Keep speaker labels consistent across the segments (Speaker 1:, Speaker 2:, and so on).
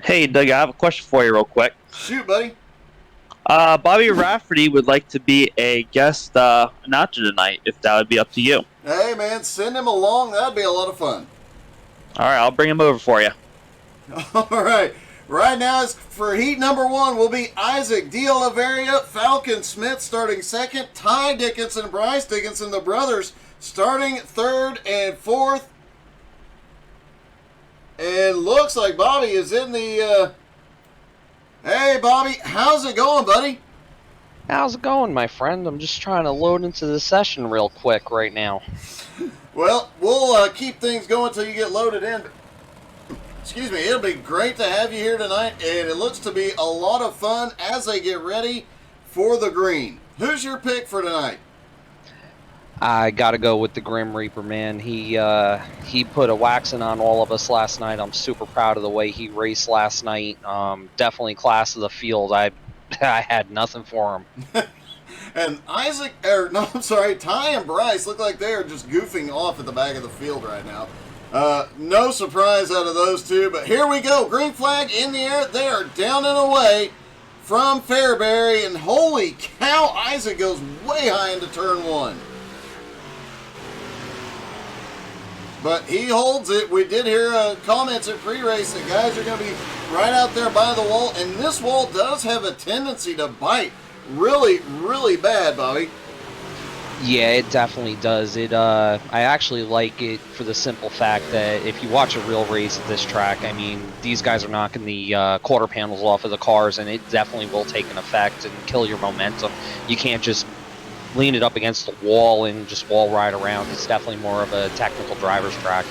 Speaker 1: Hey, Doug, I have a question for you real quick.
Speaker 2: Shoot, buddy.
Speaker 1: Bobby Rafferty would like to be a guest announcer tonight, if that would be up to you.
Speaker 2: Hey, man, send him along. That'd be a lot of fun.
Speaker 1: All right, I'll bring him over for you.
Speaker 2: All right. Right now, it's for heat number one will be Isaac D. Oliveria, Falcon Smith starting second, Ty Dickinson, Bryce Dickinson, the brothers starting third and fourth. And looks like Bobby is in the. Hey, Bobby, how's it going, buddy?
Speaker 3: How's it going, my friend? I'm just trying to load into the session real quick right now.
Speaker 2: Well, we'll keep things going until you get loaded in. Excuse me, it'll be great to have you here tonight, and it looks to be a lot of fun as they get ready for the green. Who's your pick for tonight?
Speaker 3: I gotta go with the Grim Reaper, man. He put a waxing on all of us last night. I'm super proud of the way he raced last night. Definitely class of the field. I had nothing for him.
Speaker 2: And Isaac, or no, I'm sorry, Ty and Bryce look like they are just goofing off at the back of the field right now. No surprise out of those two, but here we go. Green flag in the air. They are down and away from Fairbury, and holy cow, Isaac goes way high into turn one. But he holds it. We did hear comments at pre-race that guys are going to be right out there by the wall, and this wall does have a tendency to bite really, really bad, Bobby.
Speaker 3: Yeah, it definitely does. I actually like it for the simple fact that if you watch a real race at this track, I mean, these guys are knocking the quarter panels off of the cars, and it definitely will take an effect and kill your momentum. You can't just lean it up against the wall and just wall ride around. It's definitely more of a technical driver's track.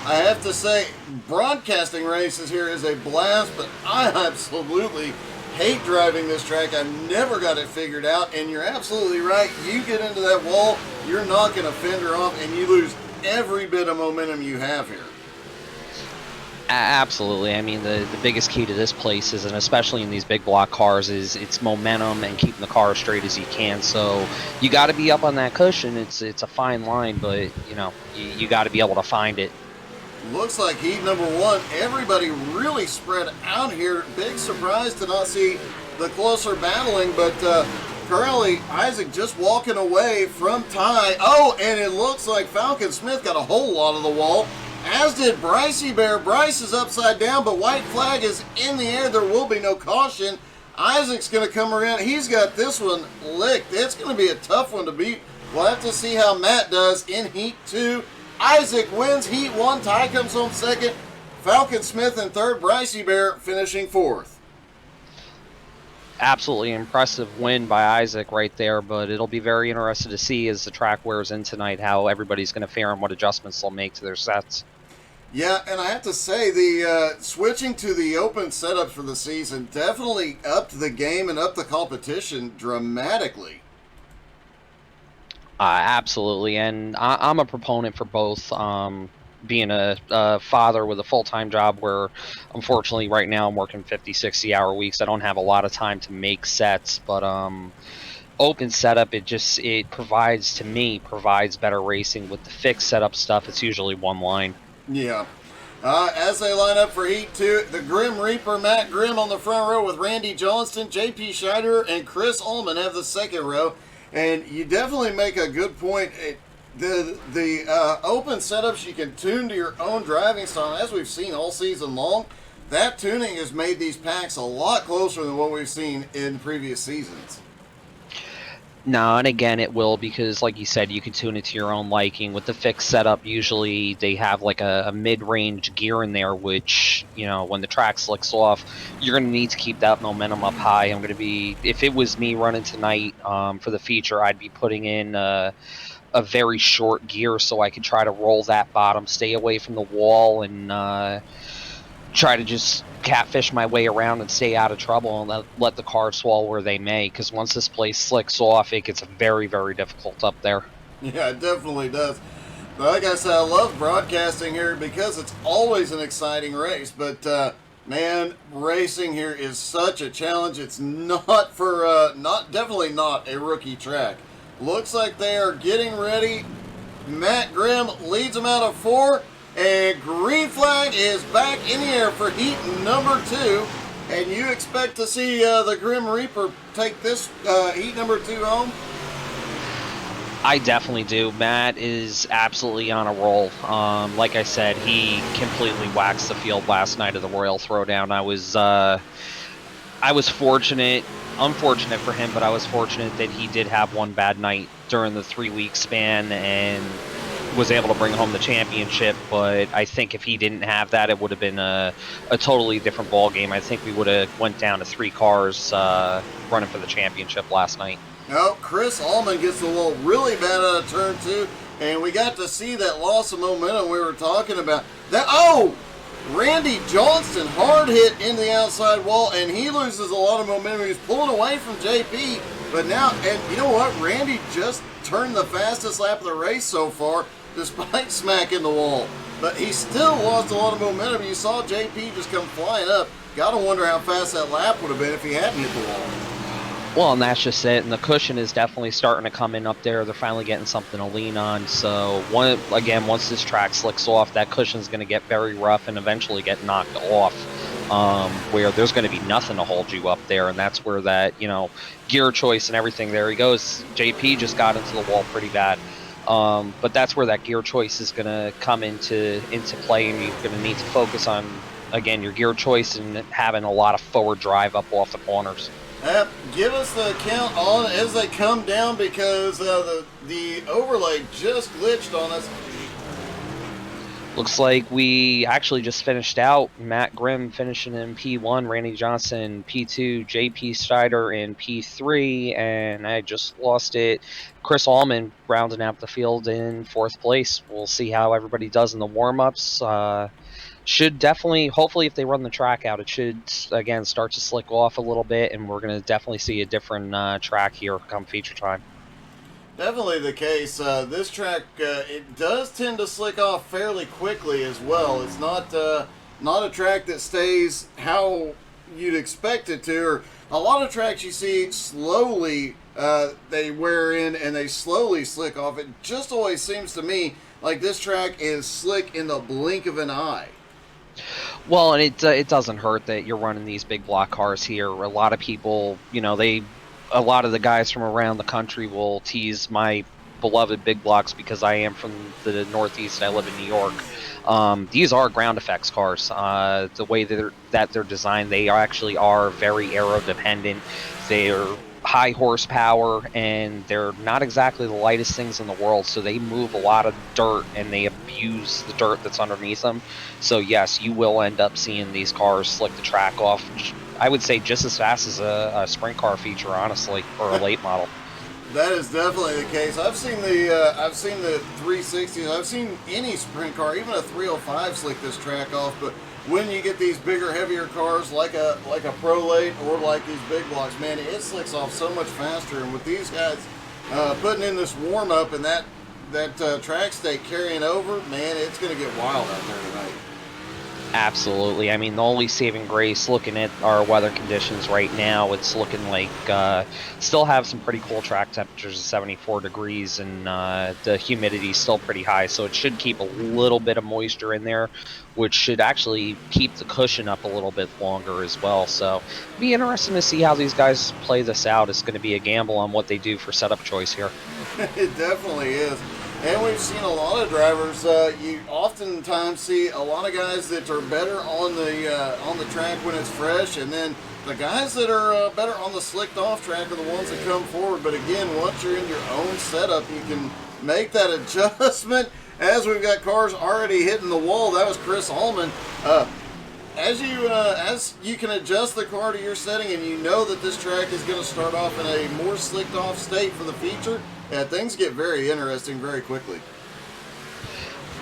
Speaker 2: I have to say, broadcasting races here is a blast, but I absolutely hate driving this track. I've never got it figured out, and you're absolutely right. You get into that wall, you're knocking a fender off, and you lose every bit of momentum you have here.
Speaker 3: Absolutely. I mean, the biggest key to this place is, and especially in these big block cars, is it's momentum and keeping the car as straight as you can. So you got to be up on that cushion. It's a fine line, but you got to be able to find it.
Speaker 2: Looks like heat number one, everybody really spread out here. Big surprise to not see the closer battling, but currently Isaac just walking away from Ty. Oh, and it looks like Falcon Smith got a whole lot of the wall, as did Brycey Bear. Bryce is upside down, but white flag is in the air. There will be no caution. Isaac's going to come around. He's got this one licked. It's going to be a tough one to beat. We'll have to see how Matt does in heat two. Isaac wins heat one. Ty comes home second. Falcon Smith in third. Brycey Bear finishing fourth.
Speaker 3: Absolutely impressive win by Isaac right there, but it'll be very interesting to see as the track wears in tonight how everybody's going to fare and what adjustments they'll make to their sets.
Speaker 2: Yeah, and I have to say, the switching to the open setups for the season definitely upped the game and upped the competition dramatically.
Speaker 3: Absolutely, and I'm a proponent for both. Being a father with a full-time job where, unfortunately, right now I'm working 50, 60-hour weeks. I don't have a lot of time to make sets, but open setup, it provides better racing. With the fixed setup stuff, it's usually one line.
Speaker 2: Yeah. As they line up for heat two, the Grim Reaper, Matt Grimm on the front row with Randy Johnston, JP Scheider, and Chris Ullman have the second row. And you definitely make a good point. The open setups you can tune to your own driving style, as we've seen all season long. That tuning has made these packs a lot closer than what we've seen in previous seasons.
Speaker 3: No, and again, it will, because like you said, you can tune it to your own liking. With the fixed setup, usually they have like a mid-range gear in there, which, when the track slicks off, you're going to need to keep that momentum up high. If it was me running tonight for the feature, I'd be putting in a very short gear so I could try to roll that bottom, stay away from the wall, and try to just catfish my way around and stay out of trouble and let the cars fall where they may, because once this place slicks off, it gets very, very difficult up there.
Speaker 2: Yeah, it definitely does. But like I said, I love broadcasting here because it's always an exciting race. But man, racing here is such a challenge. It's not for definitely not a rookie track. Looks like they are getting ready. Matt Grimm leads them out of four. And green flag is back in the air for heat number 2. And you expect to see the Grim Reaper take this heat number 2 home?
Speaker 3: I definitely do. Matt is absolutely on a roll. Like I said, he completely waxed the field last night of the Royal Throwdown. I was fortunate, unfortunate for him, but I was fortunate that he did have one bad night during the 3-week span and was able to bring home the championship. But I think if he didn't have that, it would have been a totally different ball game. I think we would have went down to 3 cars running for the championship last night.
Speaker 2: No, Chris Allman gets the wall really bad out of turn 2, and we got to see that loss of momentum we were talking about. Randy Johnston hard hit in the outside wall, and he loses a lot of momentum. He's pulling away from JP, but now, and you know what? Randy just turned the fastest lap of the race so far, despite smacking the wall. But he still lost a lot of momentum. You saw JP just come flying up. Gotta wonder how fast that lap would have been if he hadn't hit the wall.
Speaker 3: Well, and that's just it. And the cushion is definitely starting to come in up there. They're finally getting something to lean on. So, once this track slicks off, that cushion's going to get very rough and eventually get knocked off, where there's going to be nothing to hold you up there. And that's where that, gear choice and everything, there he goes. JP just got into the wall pretty bad. But that's where that gear choice is going to come into play, and you're going to need to focus on, again, your gear choice and having a lot of forward drive up off the corners.
Speaker 2: Give us the count on as they come down, because the overlay just glitched on us.
Speaker 3: Looks like we actually just finished out. Matt Grimm finishing in P1, Randy Johnson P2, JP Steider in P3, and I just lost it. Chris Allman rounding out the field in 4th place. We'll see how everybody does in the warm-ups. Should definitely, hopefully if they run the track out, it should, again, start to slick off a little bit, and we're going to definitely see a different track here come feature time.
Speaker 2: Definitely the case. This track, it does tend to slick off fairly quickly as well. It's not a track that stays how you'd expect it to. Or a lot of tracks you see slowly, they wear in and they slowly slick off. It just always seems to me like this track is slick in the blink of an eye.
Speaker 3: Well, and it doesn't hurt that you're running these big block cars here. A lot of people, a lot of the guys from around the country will tease my beloved big blocks because I am from the Northeast and I live in New York. These are ground effects cars. The way that they're designed, they actually are very aero dependent. They're high horsepower, and they're not exactly the lightest things in the world, so they move a lot of dirt and they abuse the dirt that's underneath them. So yes, you will end up seeing these cars slick the track off, I would say just as fast as a sprint car feature, honestly, or a late model.
Speaker 2: That is definitely the case. I've seen the 360s. I've seen any sprint car, even a 305, slick this track off. But when you get these bigger, heavier cars like a Pro Late or like these big blocks, man, it slicks off so much faster. And with these guys putting in this warm up and that track state carrying over, man, it's going to get wild out there tonight.
Speaker 3: Absolutely. I mean, the only saving grace looking at our weather conditions right now, it's looking like still have some pretty cool track temperatures of 74 degrees, and the humidity is still pretty high, so it should keep a little bit of moisture in there, which should actually keep the cushion up a little bit longer as well. So it'll be interesting to see how these guys play this out. It's going to be a gamble on what they do for setup choice here.
Speaker 2: It definitely is. And we've seen a lot of drivers. You oftentimes see a lot of guys that are better on the track when it's fresh, and then the guys that are better on the slicked off track are the ones that come forward. But again, once you're in your own setup, you can make that adjustment. As we've got cars already hitting the wall, that was Chris Allman. As you can adjust the car to your setting, and you know that this track is going to start off in a more slicked off state for the feature, things get very interesting very quickly.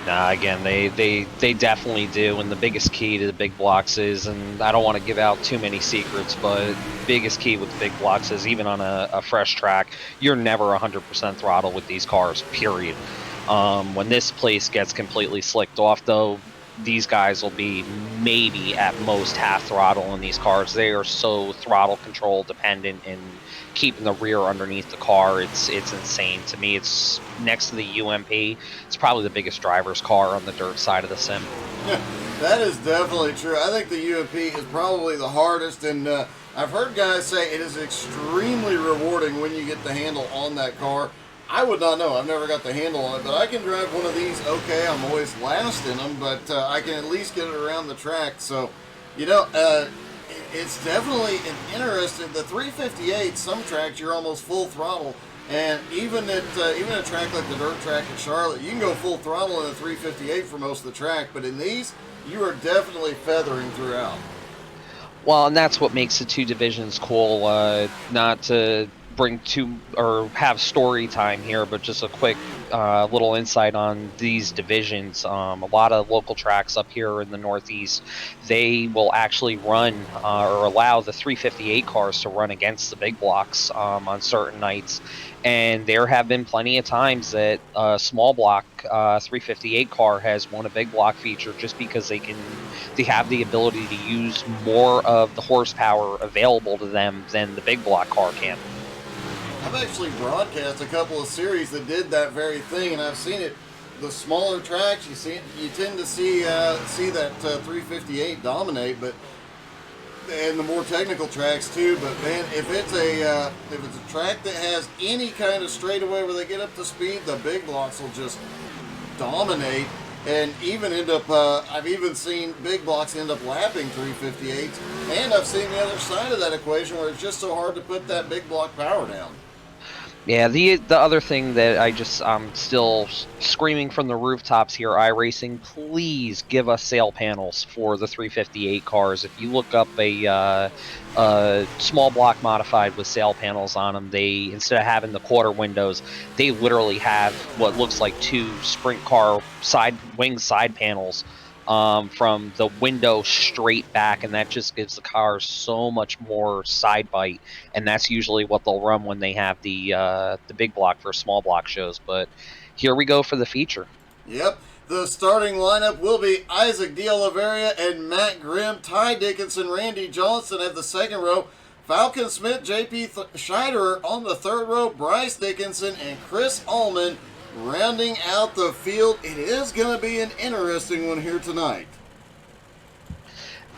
Speaker 3: Nah, again, they definitely do, and the biggest key to the big blocks is, and I don't want to give out too many secrets, but biggest key with the big blocks is even on a fresh track, you're never 100% throttle with these cars, period. When this place gets completely slicked off, though, these guys will be maybe at most half throttle in these cars. They are so throttle control dependent and keeping the rear underneath the car. It's insane. To me, it's next to the UMP. It's probably the biggest driver's car on the dirt side of the sim.
Speaker 2: Yeah, that is definitely true. I think the UMP is probably the hardest, and I've heard guys say it is extremely rewarding when you get the handle on that car. I would not know. I've never got the handle on it, but I can drive one of these okay. I'm always last in them, but I can at least get it around the track. So, you know, it's definitely an interesting. The 358, some tracks you're almost full throttle, and even at a track like the dirt track at Charlotte, you can go full throttle in a 358 for most of the track. But in these, you are definitely feathering throughout.
Speaker 3: Well, and that's what makes the two divisions cool. Not to bring two or have story time here, but just a quick little insight on these divisions. A lot of local tracks up here in the Northeast, they will actually run or allow the 358 cars to run against the big blocks on certain nights. And there have been plenty of times that a small block 358 car has won a big block feature just because they have the ability to use more of the horsepower available to them than the big block car can.
Speaker 2: I've actually broadcast a couple of series that did that very thing, and I've seen it. The smaller tracks, you tend to see that 358 dominate, but and the more technical tracks too. But man, if it's a track that has any kind of straightaway where they get up to speed, the big blocks will just dominate, and even end up. I've even seen big blocks end up lapping 358s, and I've seen the other side of that equation where it's just so hard to put that big block power down.
Speaker 3: Yeah, the other thing that I'm still screaming from the rooftops here, iRacing, please give us sail panels for the 358 cars. If you look up a small block modified with sail panels on them, they, instead of having the quarter windows, they literally have what looks like two sprint car wing side panels from the window straight back, and that just gives the car so much more side bite. And that's usually what they'll run when they have the big block for small block shows. But here we go for the feature.
Speaker 2: Yep. The starting lineup will be Isaac De Oliveira and Matt Grimm. Ty Dickinson, Randy Johnson at the second row. Falcon Smith, J.P. Scheiderer on the third row. Bryce Dickinson and Chris Allman rounding out the field. It is going to be an interesting one here tonight.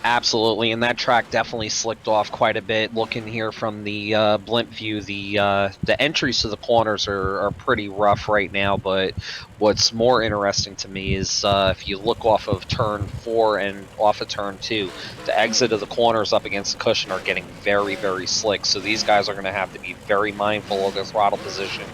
Speaker 3: Absolutely, and that track definitely slicked off quite a bit. Looking here from the blimp view, the entries to the corners are pretty rough right now, but what's more interesting to me is if you look off of turn 4 and off of turn 2, the exit of the corners up against the cushion are getting very, very slick, so these guys are going to have to be very mindful of their throttle position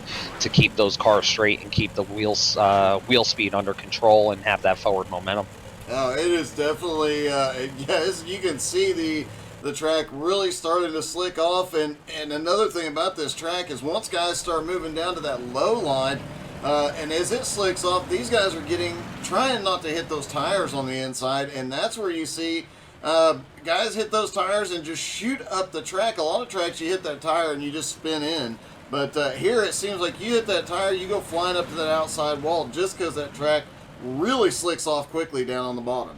Speaker 3: to keep those cars straight and keep the wheel speed under control and have that forward momentum.
Speaker 2: Oh, it is definitely, yes, you can see the track really starting to slick off. And another thing about this track is once guys start moving down to that low line, and as it slicks off, these guys are trying not to hit those tires on the inside. And that's where you see guys hit those tires and just shoot up the track. A lot of tracks you hit that tire and you just spin in. But here it seems like you hit that tire, you go flying up to that outside wall just because that track really slicks off quickly down on the bottom.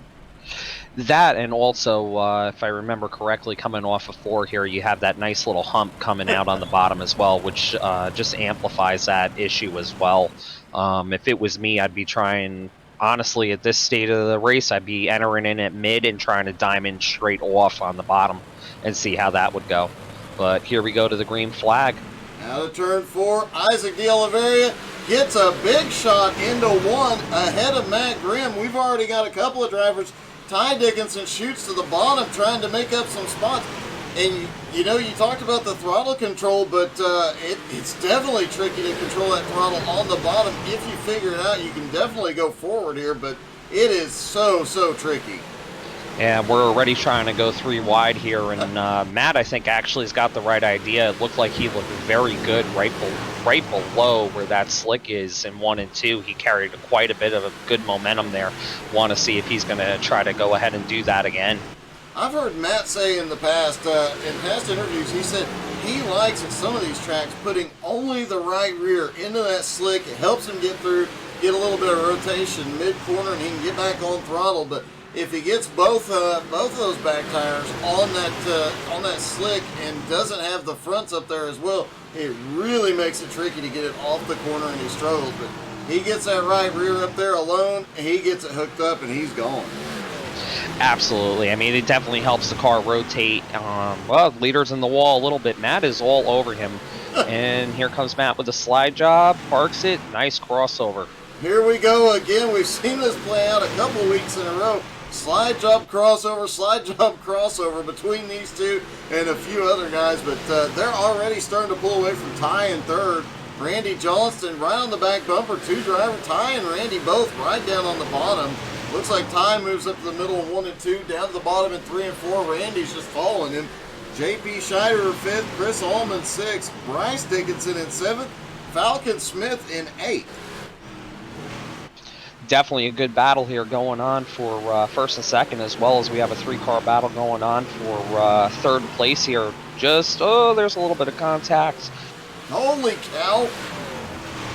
Speaker 3: That, and also, if I remember correctly, coming off of 4 here, you have that nice little hump coming out on the bottom as well, which just amplifies that issue as well. If it was me, I'd be trying, honestly, at this state of the race, I'd be entering in at mid and trying to diamond straight off on the bottom and see how that would go. But here we go to the green flag.
Speaker 2: Out of turn 4, Isaac De Oliveira gets a big shot into one ahead of Matt Grimm. We've already got a couple of drivers. Ty Dickinson shoots to the bottom trying to make up some spots. And, you know, you talked about the throttle control, but it's definitely tricky to control that throttle on the bottom. If you figure it out, you can definitely go forward here, but it is so tricky.
Speaker 3: And we're already trying to go 3 wide here, and Matt, I think, actually has got the right idea. It looked like he looked very good right below where that slick is in 1 and 2. He carried quite a bit of a good momentum there. Want to see if he's going to try to go ahead and do that again.
Speaker 2: I've heard Matt say in the past, in past interviews, he said he likes at some of these tracks putting only the right rear into that slick. It helps him get through. get a little bit of rotation mid-corner and he can get back on throttle. But if he gets both of those back tires on that slick and doesn't have the fronts up there as well, it really makes it tricky to get it off the corner, and he struggles. But he gets that right rear up there alone, and he gets it hooked up, and he's gone.
Speaker 3: Absolutely. I mean, it definitely helps the car rotate. Well, leader's in the wall a little bit. Matt is all over him. And here comes Matt with a slide job, parks it, nice crossover.
Speaker 2: Here we go again. We've seen this play out a couple weeks in a row. Slide job crossover between these two and a few other guys, but they're already starting to pull away from Ty in third. Randy Johnston right on the back bumper, two driver. Ty and Randy both right down on the bottom. Looks like Ty moves up to the middle of 1 and 2, down to the bottom in 3 and 4. Randy's just following him. JP Scheider in 5th, Chris Allman 6th, Bryce Dickinson in 7th, Falcon Smith in 8th.
Speaker 3: Definitely a good battle here going on for first and second, as well as we have a 3-car battle going on for third place here. Just, there's a little bit of contact.
Speaker 2: Holy cow.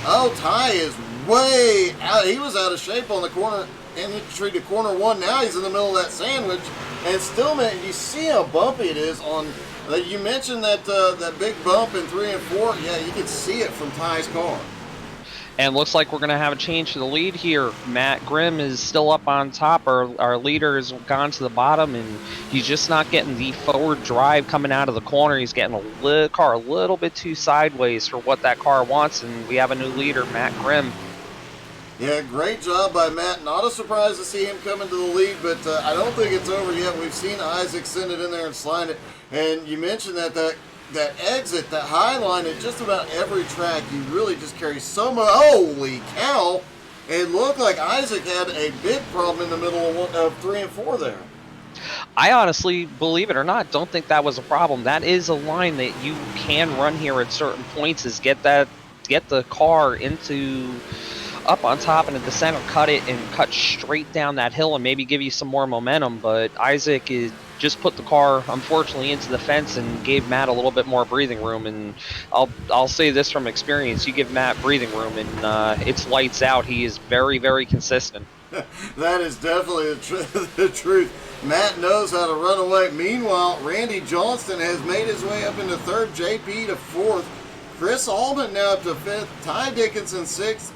Speaker 2: Oh, Ty is way out. He was out of shape on the corner, entry to corner 1. Now he's in the middle of that sandwich. And still, man, you see how bumpy it is on, you mentioned that that big bump in 3 and 4. Yeah, you can see it from Ty's car.
Speaker 3: And looks like we're going to have a change to the lead here. Matt Grimm is still up on top. Our leader has gone to the bottom, and he's just not getting the forward drive coming out of the corner. He's getting the car a little bit too sideways for what that car wants, and we have a new leader, Matt Grimm.
Speaker 2: Yeah, great job by Matt. Not a surprise to see him come into the lead, but I don't think it's over yet. We've seen Isaac send it in there and slide it. And you mentioned that exit, that high line at just about every track, you really just carry so much. Holy cow! It looked like Isaac had a big problem in the middle of 3 and 4 there.
Speaker 3: I honestly, believe it or not, don't think that was a problem. That is a line that you can run here at certain points, is get the car into up on top and at the center, cut it and cut straight down that hill and maybe give you some more momentum. But Isaac just put the car, unfortunately, into the fence and gave Matt a little bit more breathing room. And I'll say this from experience: you give Matt breathing room, and it's lights out. He is very, very consistent.
Speaker 2: That is definitely the truth. Matt knows how to run away. Meanwhile, Randy Johnston has made his way up into 3rd, JP to 4th, Chris Allman now up to 5th, Ty Dickinson 6th,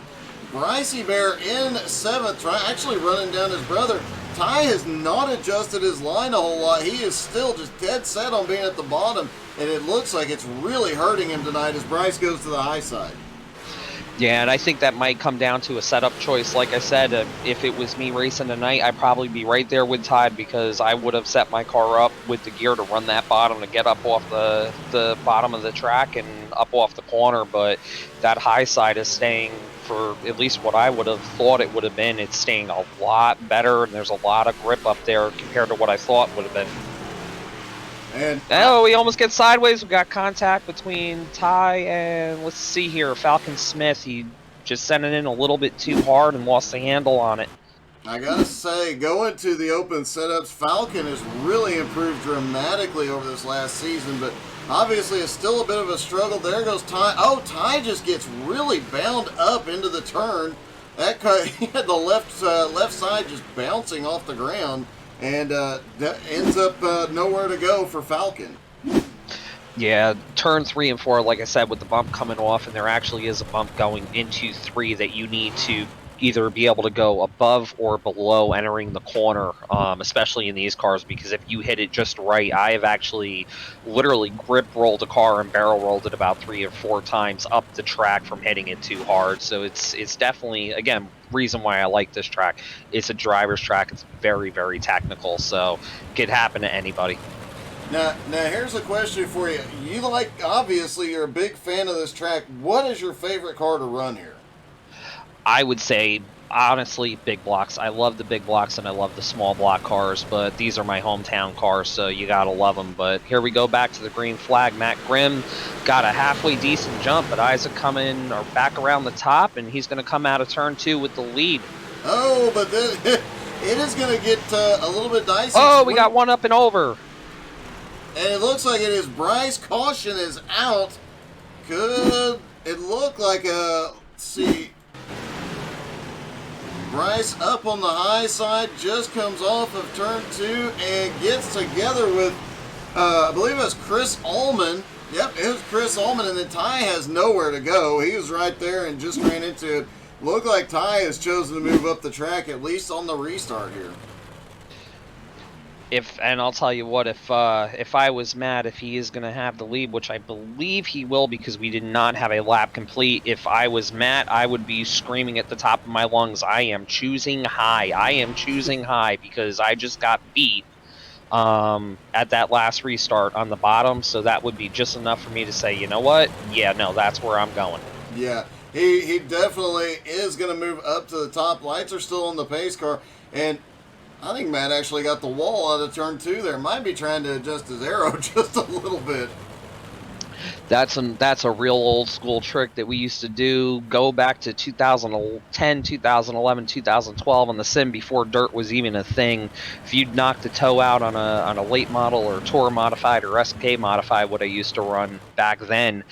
Speaker 2: Brycey Bear in 7th, actually running down his brother. Ty has not adjusted his line a whole lot. He is still just dead set on being at the bottom, and it looks like it's really hurting him tonight as Bryce goes to the high side.
Speaker 3: Yeah, and I think that might come down to a setup choice. Like I said, if it was me racing tonight, I'd probably be right there with Todd, because I would have set my car up with the gear to run that bottom, to get up off the bottom of the track and up off the corner. But that high side is staying, for at least what I would have thought it would have been, it's staying a lot better, and there's a lot of grip up there compared to what I thought would have been.
Speaker 2: And
Speaker 3: we almost get sideways. We got contact between Ty and, let's see here, Falcon Smith. He just sent it in a little bit too hard and lost the handle on it.
Speaker 2: I gotta say, going to the open setups, Falcon has really improved dramatically over this last season, but obviously it's still a bit of a struggle. There goes Ty. Oh, Ty just gets really bound up into the turn. That he had the left side just bouncing off the ground, and that ends up nowhere to go for Falcon.
Speaker 3: Yeah, turn 3 and 4, like I said, with the bump coming off, and there actually is a bump going into 3 that you need to either be able to go above or below entering the corner, especially in these cars, because if you hit it just right, I have actually literally grip rolled a car and barrel rolled it about 3 or 4 times up the track from hitting it too hard. So it's definitely, again, reason why I like this track. It's a driver's track. It's very, very technical, so it could happen to anybody.
Speaker 2: Now here's a question for you. Obviously you're a big fan of this track. What is your favorite car to run here?
Speaker 3: I would say, honestly, big blocks. I love the big blocks and I love the small block cars, but these are my hometown cars, so you gotta love them. But here we go back to the green flag. Matt Grimm got a halfway decent jump, but Isaac coming or back around the top, and he's gonna come out of turn 2 with the lead.
Speaker 2: Oh, but then it is gonna get a little bit dicey.
Speaker 3: Oh, we got one up and over.
Speaker 2: And it looks like it is Bryce. Caution is out. Could it look like let's see. Bryce up on the high side, just comes off of turn 2 and gets together with, I believe it was Chris Allman. Yep, it was Chris Allman, and then Ty has nowhere to go. He was right there and just ran into it. Looked like Ty has chosen to move up the track, at least on the restart here.
Speaker 3: And I'll tell you what, if I was Matt, if he is going to have the lead, which I believe he will because we did not have a lap complete, if I was Matt, I would be screaming at the top of my lungs, I am choosing high. I am choosing high because I just got beat at that last restart on the bottom, so that would be just enough for me to say, you know what? Yeah, no, that's where I'm going.
Speaker 2: Yeah, he definitely is going to move up to the top. Lights are still on the pace car, and I think Matt actually got the wall out of turn 2 there. Might be trying to adjust his arrow just a little bit.
Speaker 3: That's a real old school trick that we used to do. Go back to 2010, 2011, 2012 on the sim before dirt was even a thing. If you'd knock the toe out on a late model or Tour modified or SK modified, what I used to run back then,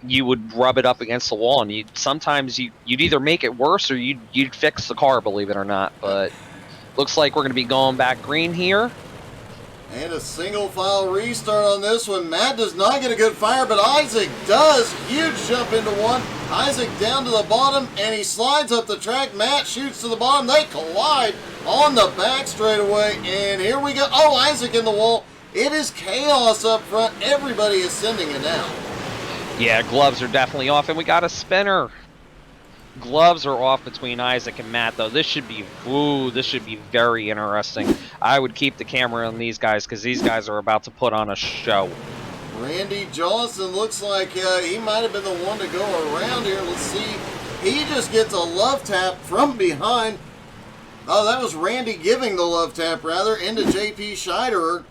Speaker 3: you would rub it up against the wall, and sometimes you'd either make it worse or you'd fix the car, believe it or not. But looks like we're going to be going back green here.
Speaker 2: And a single file restart on this one. Matt does not get a good fire, but Isaac does. Huge jump into one. Isaac down to the bottom, and he slides up the track. Matt shoots to the bottom. They collide on the back straightaway, and here we go. Oh, Isaac in the wall. It is chaos up front. Everybody is sending it now.
Speaker 3: Yeah, gloves are definitely off, and we got a spinner. Gloves are off between Isaac and Matt, though. This should be very interesting. I would keep the camera on these guys because these guys are about to put on a show.
Speaker 2: Randy Johnson looks like he might have been the one to go around here. Let's see. He just gets a love tap from behind. Oh, that was Randy giving the love tap, rather, into JP Scheiderer.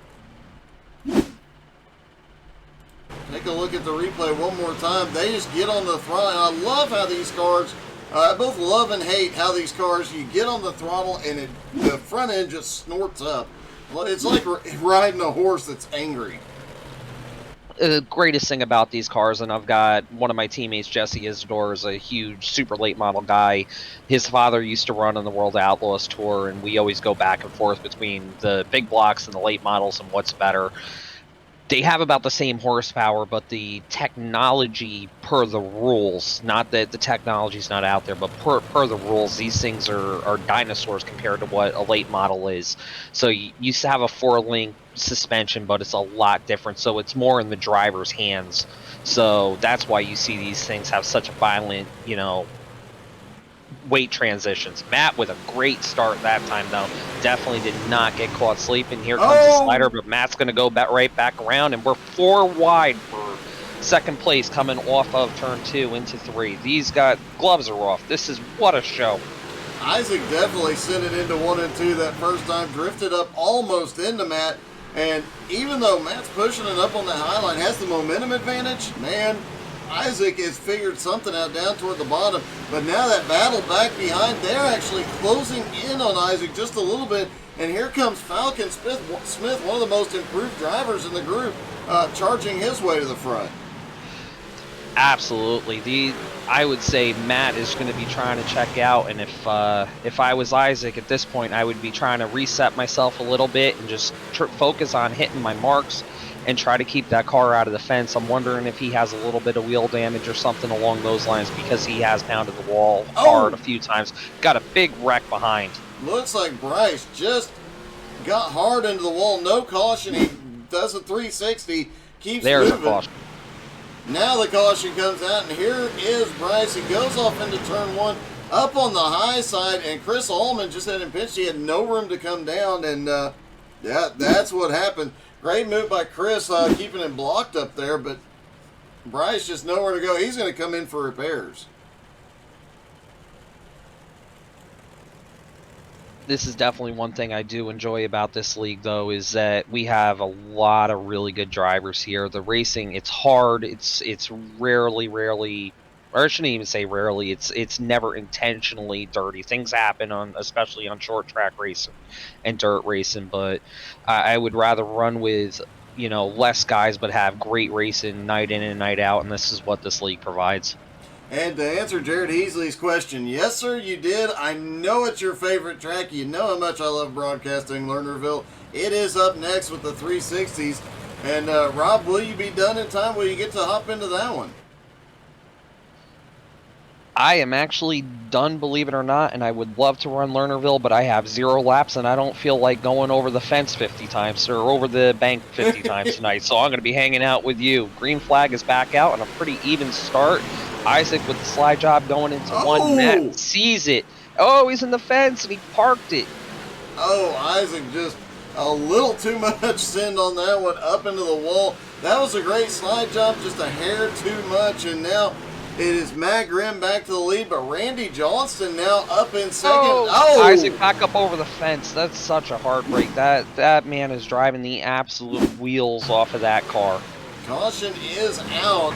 Speaker 2: Take a look at the replay one more time. They just get on the throttle. And I love how these cars, I both love and hate how these cars, you get on the throttle and the front end just snorts up. It's like riding a horse that's angry.
Speaker 3: The greatest thing about these cars, and I've got one of my teammates, Jesse Isidore, is a huge super late model guy. His father used to run on the World Outlaws Tour, and we always go back and forth between the big blocks and the late models and what's better. They have about the same horsepower, but the technology per the rules, not that the technology's not out there, but per the rules, these things are dinosaurs compared to what a late model is. So you used to have a 4-link suspension, but it's a lot different. So it's more in the driver's hands. So that's why you see these things have such a violent, weight transitions. Matt with a great start that time, though. Definitely did not get caught sleeping. Here comes the slider, but Matt's going to go right back around, and we're 4 wide for second place coming off of turn 2 into 3. These guys, gloves are off. This is what a show.
Speaker 2: Isaac definitely sent it into 1 and 2 that first time, drifted up almost into Matt, and even though Matt's pushing it up on the high line, has the momentum advantage, man, Isaac has figured something out down toward the bottom, but now that battle back behind, they're actually closing in on Isaac just a little bit, and here comes Falcon Smith, one of the most improved drivers in the group, charging his way to the front.
Speaker 3: Absolutely. I would say Matt is going to be trying to check out, and if I was Isaac at this point, I would be trying to reset myself a little bit and just focus on hitting my marks and try to keep that car out of the fence. I'm wondering if he has a little bit of wheel damage or something along those lines because he has pounded the wall hard a few times. Got a big wreck behind.
Speaker 2: Looks like Bryce just got hard into the wall. No caution. He does a 360. Keeps
Speaker 3: There's
Speaker 2: moving.
Speaker 3: a caution.
Speaker 2: Now the caution comes out, and here is Bryce. He goes off into turn 1, up on the high side, and Chris Allman just had him pinched. He had no room to come down, and yeah, that's what happened. Great move by Chris, keeping him blocked up there, but Bryce just nowhere to go. He's going to come in for repairs.
Speaker 3: This is definitely one thing I do enjoy about this league, though, is that we have a lot of really good drivers here. The racing, it's hard. It's rarely, or I shouldn't even say rarely. It's never intentionally dirty. Things happen especially on short track racing and dirt racing. But I would rather run with less guys, but have great racing night in and night out. And this is what this league provides.
Speaker 2: And to answer Jared Heasley's question, yes, sir, you did. I know it's your favorite track. You know how much I love broadcasting Lernerville. It is up next with the 360s. And Rob, will you be done in time? Will you get to hop into that one?
Speaker 3: I am actually done, believe it or not, and I would love to run Lernerville, but I have 0 laps, and I don't feel like going over the fence 50 times, or over the bank 50 times tonight, so I'm going to be hanging out with you. Green flag is back out on a pretty even start. Isaac with the slide job going into one. Matt sees it. Oh, he's in the fence, and he parked it.
Speaker 2: Oh, Isaac just a little too much send on that one, up into the wall. That was a great slide job, just a hair too much, and now it is Matt Grimm back to the lead, but Randy Johnston now up in second. Oh!
Speaker 3: Isaac back up over the fence. That's such a heartbreak. That man is driving the absolute wheels off of that car.
Speaker 2: Caution is out,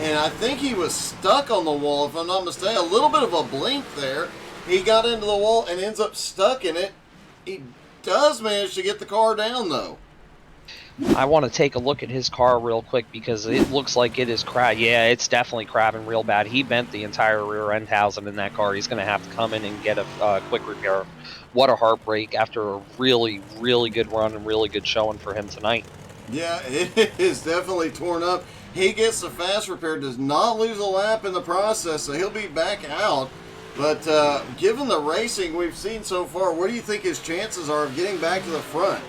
Speaker 2: and I think he was stuck on the wall, if I'm not mistaken. A little bit of a blink there. He got into the wall and ends up stuck in it. He does manage to get the car down, though.
Speaker 3: I want to take a look at his car real quick because it looks like it is yeah, it's definitely crabbing real bad. He bent the entire rear end housing in that car. He's going to have to come in and get a quick repair. What a heartbreak after a really, really good run and really good showing for him tonight.
Speaker 2: Yeah, it is definitely torn up. He gets the fast repair, does not lose a lap in the process, so he'll be back out. But given the racing we've seen so far, what do you think his chances are of getting back to the front?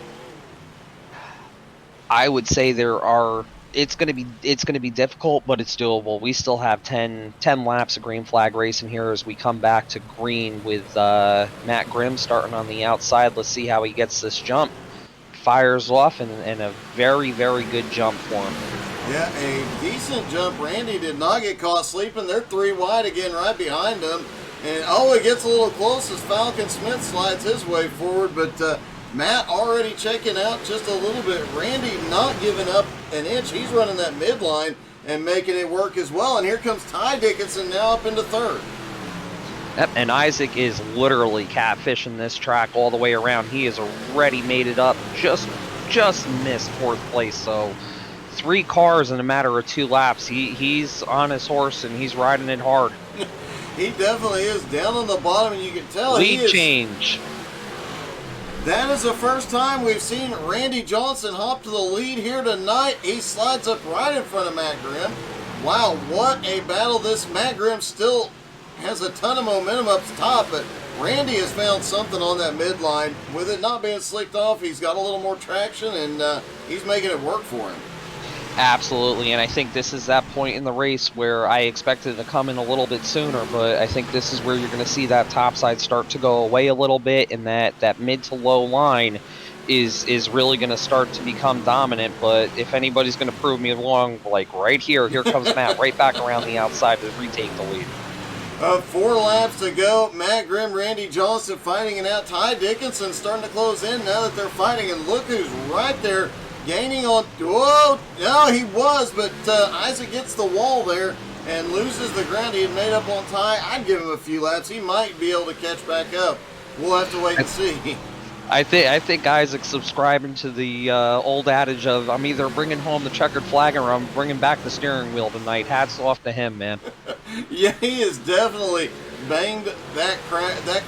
Speaker 3: I would say it's going to be difficult, but it's doable. We still have 10 laps of green flag racing here as we come back to green with Matt Grimm starting on the outside. Let's see how he gets this jump. Fires off and a very, very good jump for him.
Speaker 2: Yeah, a decent jump. Randy did not get caught sleeping. They're 3 wide again right behind him. And it gets a little close as Falcon Smith slides his way forward, but Matt already checking out just a little bit. Randy not giving up an inch. He's running that midline and making it work as well. And here comes Ty Dickinson now up into third.
Speaker 3: Yep, and Isaac is literally catfishing this track all the way around. He has already made it up. Just missed 4th place. So 3 cars in a matter of 2 laps. He's on his horse and he's riding it hard.
Speaker 2: He definitely is down on the bottom, and you can tell
Speaker 3: lead change.
Speaker 2: That is the first time we've seen Randy Johnson hop to the lead here tonight. He slides up right in front of Matt Grimm. Wow, what a battle. This Matt Grimm still has a ton of momentum up top, but Randy has found something on that midline. With it not being slicked off, he's got a little more traction, and he's making it work for him.
Speaker 3: Absolutely, and I think this is that point in the race where I expected it to come in a little bit sooner, but I think this is where you're going to see that top side start to go away a little bit, and that mid to low line is really going to start to become dominant. But if anybody's going to prove me wrong, like right here comes Matt right back around the outside to retake the lead.
Speaker 2: 4 laps to go. Matt Grimm, Randy Johnson fighting it out. Ty Dickinson starting to close in now that they're fighting, and look who's right there. Gaining on, whoa, no, he was, but Isaac gets the wall there and loses the ground he had made up on Ty. I'd give him a few laps. He might be able to catch back up. We'll have to wait and see.
Speaker 3: I think Isaac's subscribing to the old adage of I'm either bringing home the checkered flag or I'm bringing back the steering wheel tonight. Hats off to him, man.
Speaker 2: Yeah, he has definitely banged that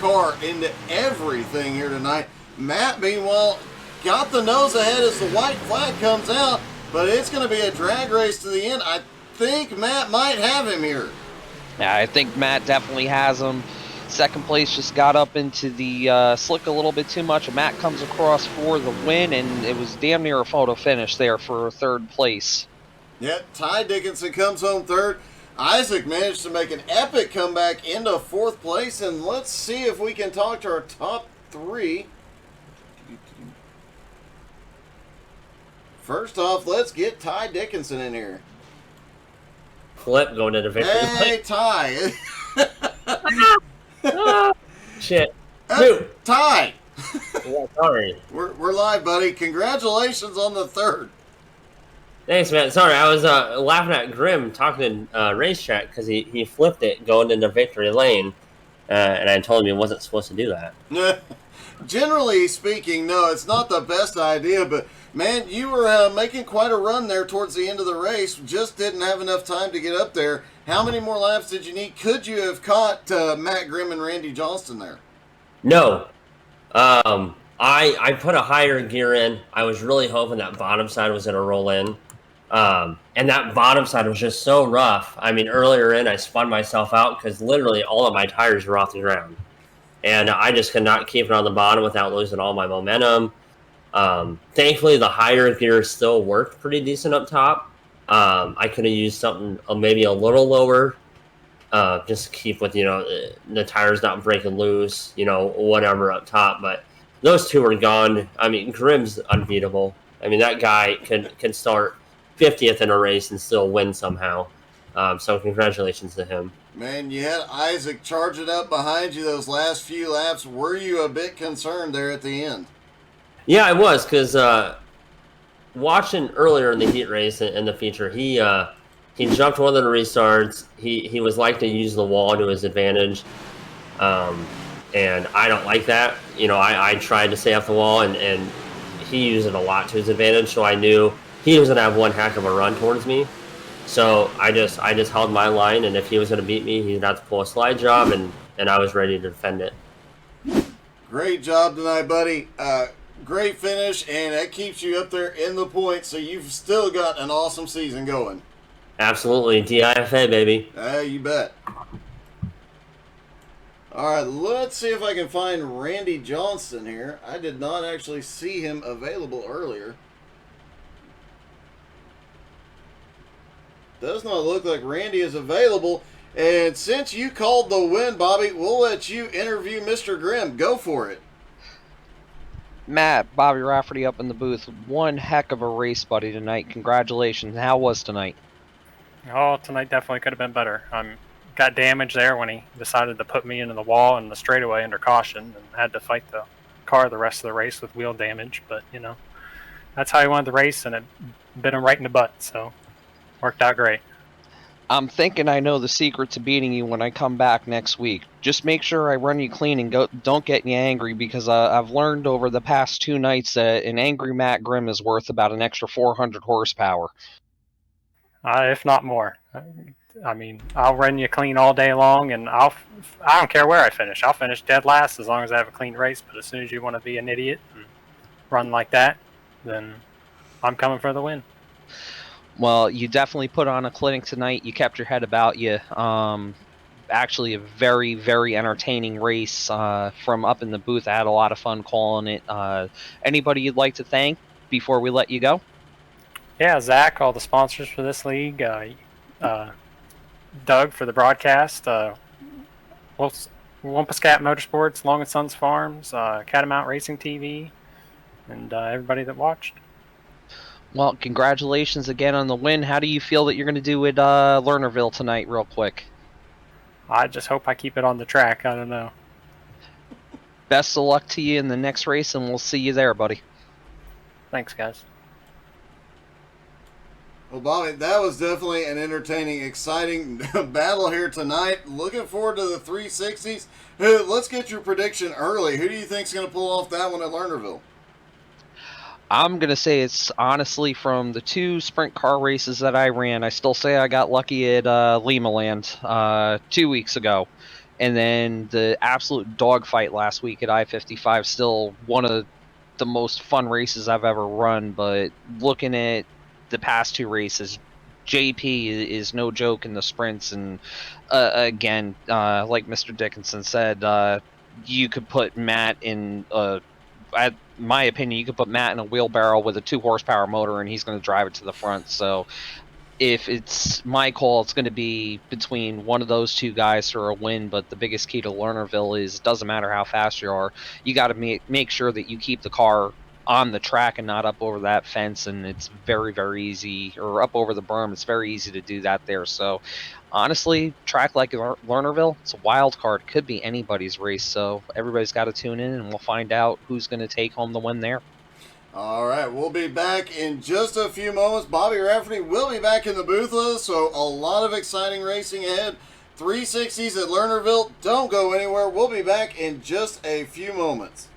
Speaker 2: car into everything here tonight. Matt, meanwhile, got the nose ahead as the white flag comes out, but it's going to be a drag race to the end. I think Matt might have him here.
Speaker 3: Yeah, I think Matt definitely has him. 2nd place just got up into the slick a little bit too much. Matt comes across for the win, and it was damn near a photo finish there for 3rd place.
Speaker 2: Yep, Ty Dickinson comes home 3rd. Isaac managed to make an epic comeback into 4th place, and let's see if we can talk to our top 3. First off, let's get Ty Dickinson in here.
Speaker 4: Flip going to the victory.
Speaker 2: Hey, Ty.
Speaker 4: Shit.
Speaker 2: Ty.
Speaker 4: Yeah, sorry.
Speaker 2: We're live, buddy. Congratulations on the 3rd.
Speaker 4: Thanks, man. Sorry, I was laughing at Grimm talking to racetrack because he flipped it going into victory lane, and I told him he wasn't supposed to do that.
Speaker 2: Generally speaking, no, it's not the best idea, but Man, you were making quite a run there towards the end of the race. Just didn't have enough time to get up there. How many more laps did you need? Could you have caught Matt Grimm and Randy Johnston there?
Speaker 4: No. I put a higher gear in. I was really hoping that bottom side was going to roll in. And that bottom side was just so rough. I mean, earlier in, I spun myself out because literally all of my tires were off the ground. And I just could not keep it on the bottom without losing all my momentum. Thankfully, the higher gear still worked pretty decent up top. I could have used something maybe a little lower, just to keep with, the tires not breaking loose, whatever up top. But those two are gone. I mean, Grimm's unbeatable. I mean, that guy can start 50th in a race and still win somehow. So congratulations to him.
Speaker 2: Man, you had Isaac charging up behind you those last few laps. Were you a bit concerned there at the end?
Speaker 4: Yeah, I was, because watching earlier in the heat race in the feature, he jumped one of the restarts. He was like to use the wall to his advantage, and I don't like that. I tried to stay off the wall, and he used it a lot to his advantage, so I knew he was going to have one heck of a run towards me. So I just held my line, and if he was going to beat me, he'd have to pull a slide job, and I was ready to defend it.
Speaker 2: Great job tonight, buddy. Great finish, and that keeps you up there in the points, so you've still got an awesome season going.
Speaker 4: Absolutely. DIFA, baby.
Speaker 2: You bet. All right, let's see if I can find Randy Johnston here. I did not actually see him available earlier. Does not look like Randy is available. And since you called the win, Bobby, we'll let you interview Mr. Grimm. Go for it.
Speaker 3: Matt, Bobby Rafferty up in the booth. One heck of a race, buddy, tonight. Congratulations. How was tonight?
Speaker 5: Oh, tonight definitely could have been better. Got damaged there when he decided to put me into the wall in the straightaway under caution, and had to fight the car the rest of the race with wheel damage. But, that's how he wanted the race, and it bit him right in the butt. So, worked out great.
Speaker 3: I'm thinking I know the secret to beating you when I come back next week. Just make sure I run you clean and don't get you angry, because I've learned over the past 2 nights that an angry Matt Grimm is worth about an extra 400 horsepower.
Speaker 5: If not more. I'll run you clean all day long, and I don't care where I finish. I'll finish dead last as long as I have a clean race. But as soon as you want to be an idiot and run like that, then I'm coming for the win.
Speaker 3: Well, you definitely put on a clinic tonight. You kept your head about you. Actually, a very, very entertaining race from up in the booth. I had a lot of fun calling it. Anybody you'd like to thank before we let you go?
Speaker 5: Yeah, Zach, all the sponsors for this league, Doug for the broadcast, Wampuscat Motorsports, Long and Sons Farms, Catamount Racing TV, and everybody that watched.
Speaker 3: Well, congratulations again on the win. How do you feel that you're going to do at Lernerville tonight, real quick?
Speaker 5: I just hope I keep it on the track. I don't know.
Speaker 3: Best of luck to you in the next race, and we'll see you there, buddy.
Speaker 5: Thanks, guys.
Speaker 2: Well, Bobby, that was definitely an entertaining, exciting battle here tonight. Looking forward to the 360s. Let's get your prediction early. Who do you think's going to pull off that one at Lernerville?
Speaker 3: I'm going to say it's honestly from the 2 sprint car races that I ran. I still say I got lucky at Limaland 2 weeks ago. And then the absolute dogfight last week at I-55, still one of the most fun races I've ever run. But looking at the past 2 races, JP is no joke in the sprints. And again, like Mr. Dickinson said, you could put Matt in my opinion, you could put Matt in a wheelbarrow with a 2 horsepower motor and he's going to drive it to the front. So if it's my call, it's going to be between one of those 2 guys for a win. But the biggest key to Lernerville is it doesn't matter how fast you are. You got to make sure that you keep the car on the track and not up over that fence. And it's very, very easy, or up over the berm. It's very easy to do that there. So honestly, track like Lernerville, it's a wild card. Could be anybody's race. So everybody's got to tune in, and we'll find out who's going to take home the win there.
Speaker 2: All right, we'll be back in just a few moments. Bobby Rafferty will be back in the booth with us, so a lot of exciting racing ahead. 360s at Lernerville. Don't go anywhere. We'll be back in just a few moments.